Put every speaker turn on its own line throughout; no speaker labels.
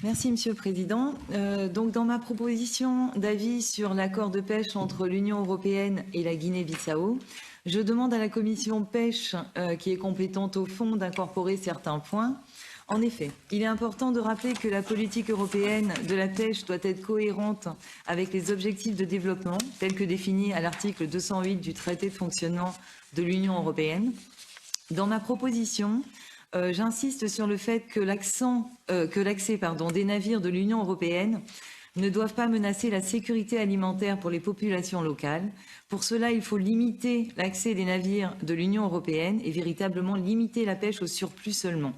Merci, Monsieur le Président. Donc, dans ma proposition d'avis sur l'accord de pêche entre l'Union européenne et la Guinée-Bissau, je demande à la Commission pêche, qui est compétente au fond, d'incorporer certains points. En effet, il est important de rappeler que la politique européenne de la pêche doit être cohérente avec les objectifs de développement tels que définis à l'article 208 du traité de fonctionnement de l'Union européenne. Dans ma proposition, j'insiste sur le fait que l'accès des navires de l'Union européenne ne doivent pas menacer la sécurité alimentaire pour les populations locales. Pour cela, il faut limiter l'accès des navires de l'Union européenne et véritablement limiter la pêche au surplus seulement.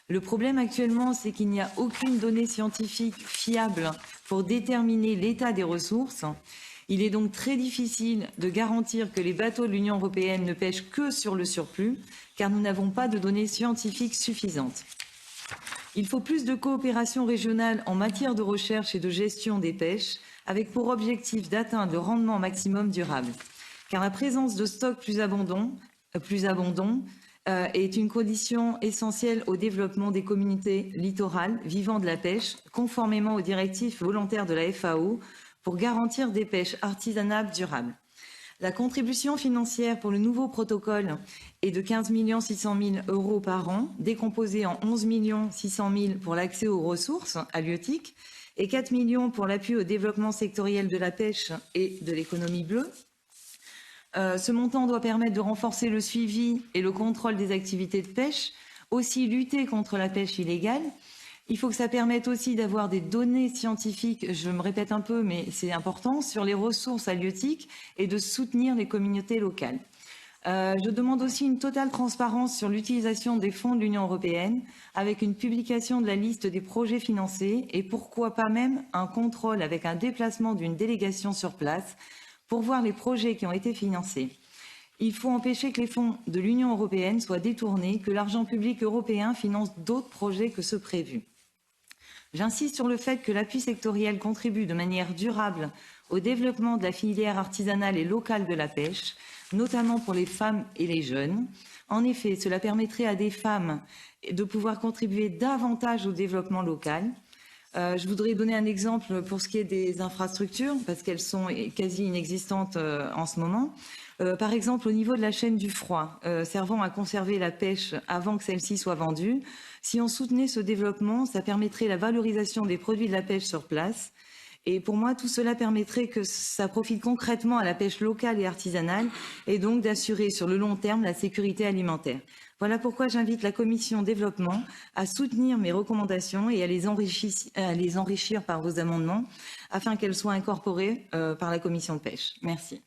Le problème actuellement, c'est qu'il n'y a aucune donnée scientifique fiable pour déterminer l'état des ressources. Il est donc très difficile de garantir que les bateaux de l'Union européenne ne pêchent que sur le surplus, car nous n'avons pas de données scientifiques suffisantes. Il faut plus de coopération régionale en matière de recherche et de gestion des pêches, avec pour objectif d'atteindre le rendement maximum durable. Car la présence de stocks plus abondants est une condition essentielle au développement des communautés littorales vivant de la pêche, conformément aux directives volontaires de la FAO, pour garantir des pêches artisanales durables. La contribution financière pour le nouveau protocole est de 15 600 000 € par an, décomposée en 11 600 000 pour l'accès aux ressources halieutiques et 4 millions pour l'appui au développement sectoriel de la pêche et de l'économie bleue. Ce montant doit permettre de renforcer le suivi et le contrôle des activités de pêche, aussi lutter contre la pêche illégale. Il faut que ça permette aussi d'avoir des données scientifiques, je me répète un peu, mais c'est important, sur les ressources halieutiques et de soutenir les communautés locales. Je demande aussi une totale transparence sur l'utilisation des fonds de l'Union européenne, avec une publication de la liste des projets financés et pourquoi pas même un contrôle avec un déplacement d'une délégation sur place pour voir les projets qui ont été financés. Il faut empêcher que les fonds de l'Union européenne soient détournés, que l'argent public européen finance d'autres projets que ceux prévus. J'insiste sur le fait que l'appui sectoriel contribue de manière durable au développement de la filière artisanale et locale de la pêche, notamment pour les femmes et les jeunes. En effet, cela permettrait à des femmes de pouvoir contribuer davantage au développement local. Je voudrais donner un exemple pour ce qui est des infrastructures, parce qu'elles sont quasi inexistantes en ce moment. Par exemple, au niveau de la chaîne du froid, servant à conserver la pêche avant que celle-ci soit vendue, si on soutenait ce développement, ça permettrait la valorisation des produits de la pêche sur place. Et pour moi, tout cela permettrait que ça profite concrètement à la pêche locale et artisanale et donc d'assurer sur le long terme la sécurité alimentaire. Voilà pourquoi j'invite la Commission Développement à soutenir mes recommandations et à les enrichir par vos amendements afin qu'elles soient incorporées par la Commission de pêche. Merci.